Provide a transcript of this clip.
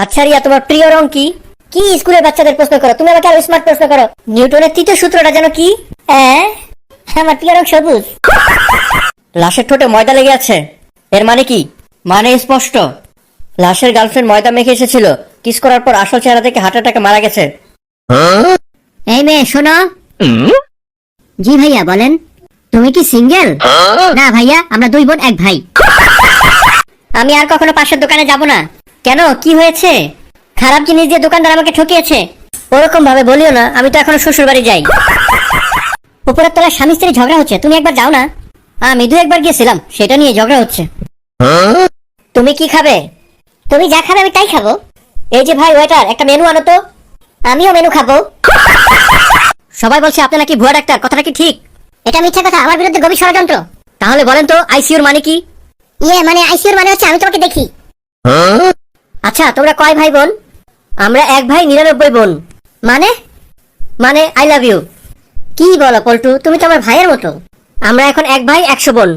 আচ্ছা রিয়া, তোমার প্রিয় রং কি? কি স্কুলের বাচ্চাদের প্রশ্ন করো, তুমি আমাকে আরো স্মার্ট প্রশ্ন করো। নিউটনের তৃতীয় সূত্রটা যেন কি? আমার প্রিয় রং সবুজ। লাশের ঠোঁটে ময়দা লেগে আছে, এর মানে কি? মানে স্পষ্ট, লাশের গার্লফ্রেন্ড ময়দা মেখে এসেছিল, কিস করার পর আসল চেহারা থেকে হার্ট অ্যাটাকে মারা গেছে। এই মেয়ে শোনো। জি ভাইয়া বলেন। তুমি কি সিঙ্গেল? না ভাইয়া, আমরা দুই বোন এক ভাই। আমি আর কখনো পাশের দোকানে যাব না। কেন, কি হয়েছে? খারাপ জিনিস দিয়ে দোকানদার আমাকে ঠকিয়েছে। ওরকম ভাবে বলিও না, আমি তো এখনো শ্বশুর বাড়ি যাই। উপরের তলায় স্বামী স্ত্রী ঝগড়া হচ্ছে, তুমি একবার যাও না। আমি দু একবার গিয়েছিলাম, সেটা নিয়ে ঝগড়া হচ্ছে। তুমি কি খাবে? তুমি যা খাবে আমি তাই খাবো। এই যে ভাই ওয়েটার, একটা মেনু আনো তো। আমিও মেনু খাবো। সবাই বলছে আপনি নাকি ভুয়া ডাক্তার, কথাটা কি ঠিক? এটা মিথ্যা কথা, আমার বিরুদ্ধে গভীর ষড়যন্ত্র। তাহলে বলেন তো আইসিইউর মানে কি? মানে আইসিইউর মানে হচ্ছে আমি তোমাকে দেখি। আচ্ছা তোমরা কয় ভাই বোন? আমরা এক ভাই 99 বোন। মানে? মানে আই লাভ ইউ। কি বলো পল্টু, তুমি তো আমার ভাইয়ের মতো। আমরা এখন এক ভাই 100 বোন।